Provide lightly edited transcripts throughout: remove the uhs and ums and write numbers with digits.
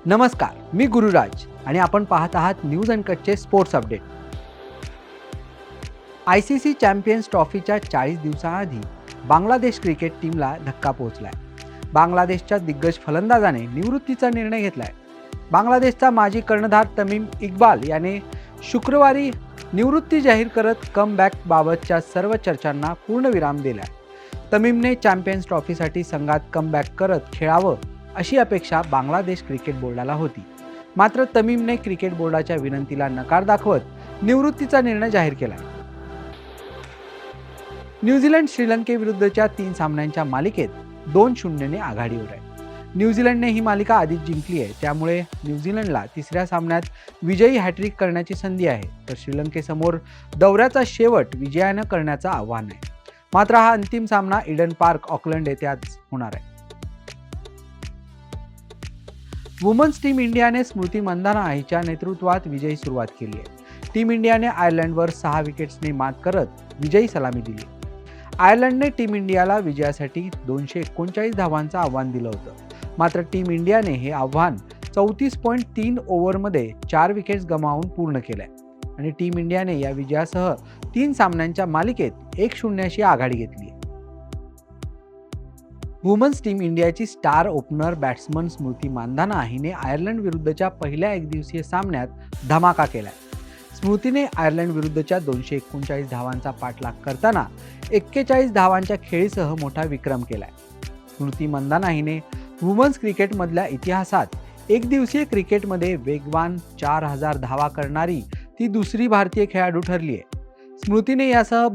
नमस्कार, मी गुरुराज आणि आपण पाहत आहात न्यूज अनकटचे स्पोर्ट्स अपडेट. ICC चॅम्पियन्स ट्रॉफीच्या 40 दिवसांआधी बांगलादेश क्रिकेट टीमला धक्का पोहोचलाय. बांगलादेशच्या दिग्गज फलंदाजाने निवृत्तीचा निर्णय घेतलाय. बांगलादेशचा माजी कर्णधार तमीम इक्बाल याने शुक्रवारी निवृत्ती जाहीर करत कमबॅक बाबतच्या सर्व चर्चांना पूर्णविराम दिलाय. तमीमने चॅम्पियन्स ट्रॉफीसाठी संघात कमबॅक करत खेळावं अशी अपेक्षा बांगलादेश क्रिकेट बोर्डाला होती. मात्र तमीमने क्रिकेट बोर्डाच्या विनंतीला नकार दाखवत निवृत्तीचा निर्णय जाहीर केला. न्यूझीलंड श्रीलंकेविरुद्धच्या 3 सामन्यांच्या मालिकेत 2-0 ने आघाडीवर आहे. न्यूझीलंडने ही मालिका आधीच जिंकली आहे, त्यामुळे न्यूझीलंडला तिसऱ्या सामन्यात विजयी हॅट्रिक करण्याची संधी आहे, तर श्रीलंकेसमोर दौऱ्याचा शेवट विजयानं करण्याचं आव्हान आहे. मात्र हा अंतिम सामना ईडन पार्क, ऑकलंड येथे आज होणार आहे. वुमन्स टीम इंडियाने स्मृती मंधाना हिच्या नेतृत्वात विजयी सुरुवात केली आहे. टीम इंडियाने आयर्लंडवर 6 विकेट्सने मात करत विजयी सलामी दिली. आयर्लंडने टीम इंडियाला विजयासाठी 239 धावांचं आव्हान दिलं होतं. मात्र टीम इंडियाने हे आव्हान 34.3 ओव्हरमध्ये 4 विकेट्स गमावून पूर्ण केलंय आणि टीम इंडियाने या विजयासह 3 सामन्यांच्या मालिकेत 1-0 अशी आघाडी घेतली. वुमन्स टीम इंडियाची star opener batsman Smriti Mandhana हिने आयर्लंड विरुद्धच्या पहिल्या एकदिवसीय सामन्यात धमाका केलाय. स्मृतीने आयर्लंड विरुद्धच्या 239 धावांचा पाठलाग करताना 41 धावांच्या खेळीसह मोठा विक्रम केलाय. स्मृती मंधाना हिने वुमन्स क्रिकेटमधल्या इतिहासात एकदिवसीय क्रिकेटमध्ये वेगवान 4000 धावा करणारी ती दुसरी भारतीय खेळाडू ठरली आहे. स्मृतीने यासह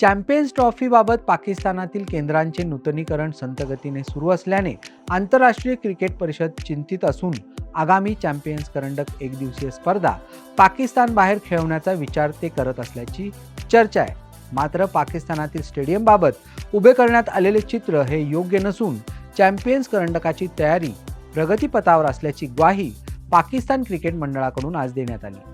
चॅम्पियन्स ट्रॉफीबाबत पाकिस्तानातील केंद्रांचे नूतनीकरण संथगतीने सुरू असल्याने आंतरराष्ट्रीय क्रिकेट परिषद चिंतित असून आगामी चॅम्पियन्स करंडक एकदिवसीय स्पर्धा पाकिस्तान बाहेर खेळवण्याचा विचार ते करत असल्याची चर्चा आहे. मात्र पाकिस्तानातील स्टेडियमबाबत उभे करण्यात आलेले चित्र हे योग्य नसून चॅम्पियन्स करंडकाची तयारी प्रगतीपथावर असल्याची ग्वाही पाकिस्तान क्रिकेट मंडळाकडून आज देण्यात आली.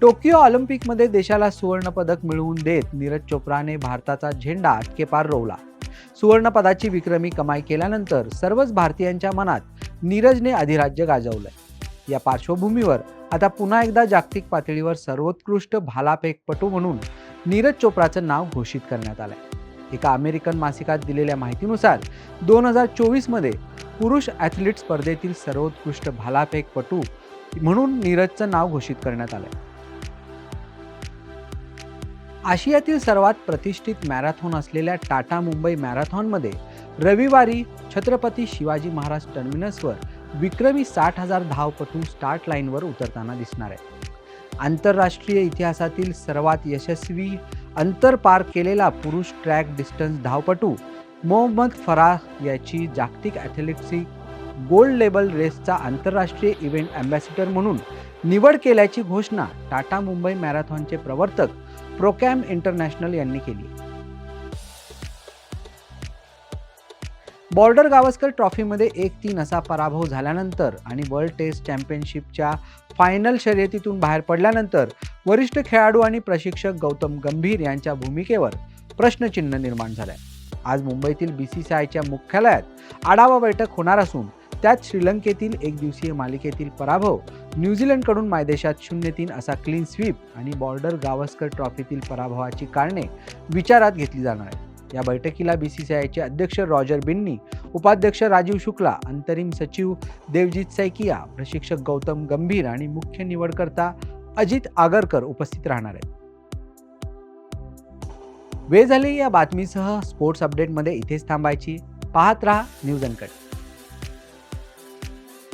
टोकियो ऑलिम्पिकमध्ये देशाला सुवर्णपदक मिळवून देत नीरज चोप्राने भारताचा झेंडा अटकेपार रोवला. सुवर्णपदाची विक्रमी कमाई केल्यानंतर सर्वच भारतीयांच्या मनात नीरजने अधिराज्य गाजवलंय. या पार्श्वभूमीवर आता पुन्हा एकदा जागतिक पातळीवर सर्वोत्कृष्ट भालाफेकपटू म्हणून नीरज चोप्राचं नाव घोषित करण्यात आलंय. एका अमेरिकन मासिकात दिलेल्या माहितीनुसार 2024 मध्ये पुरुष ॲथलीट स्पर्धेतील सर्वोत्कृष्ट भालाफेकपटू म्हणून नीरजचं नाव घोषित करण्यात आलंय. आशियातील सर्वात प्रतिष्ठित मॅरेथॉन असलेल्या टाटा मुंबई मॅरेथॉनमध्ये रविवारी छत्रपती शिवाजी महाराज टर्मिनसवर विक्रमी 60,000 धावपटू स्टार्ट लाईनवर उतरताना दिसणार आहे. आंतरराष्ट्रीय इतिहासातील सर्वात यशस्वी अंतर पार केलेला पुरुष ट्रॅक डिस्टन्स धावपटू मोहम्मद फराह याची जागतिक ॲथलेटिक्स गोल्ड लेबल रेसचा आंतरराष्ट्रीय इव्हेंट अँबॅसिडर म्हणून निवड केल्याची घोषणा टाटा मुंबई मॅरेथॉनचे प्रवर्तक प्रोकॅम इंटरनॅशनल यांनी केली. बॉर्डर गावस्कर ट्रॉफीमध्ये 1-3 असा पराभव झाल्यानंतर आणि वर्ल्ड टेस्ट चॅम्पियनशिपच्या फायनल शर्यतीतून बाहेर पडल्यानंतर वरिष्ठ खेळाडू आणि प्रशिक्षक गौतम गंभीर यांच्या भूमिकेवर प्रश्नचिन्ह निर्माण झालंय. आज मुंबईतील BCCIच्या मुख्यालयात आढावा बैठक होणार असून त्यात श्रीलंकेतील एकदिवसीय मालिकेतील पराभव, न्यूझीलंडकडून मायदेशात 0-3 असा क्लीन स्वीप आणि बॉर्डर गावस्कर ट्रॉफीतील पराभवाची कारणे विचारात घेतली जाणार आहेत. या बैठकीला BCCIचे अध्यक्ष रॉजर बिन्नी, उपाध्यक्ष राजीव शुक्ला, अंतरिम सचिव देवजीत सैकिया, प्रशिक्षक गौतम गंभीर आणि मुख्य निवडकर्ता अजित आगरकर उपस्थित राहणार आहेत. वेळ झाली या बातमीसह स्पोर्ट्स अपडेटमध्ये इथेच थांबायची. पाहत रहा न्यूज अनकट.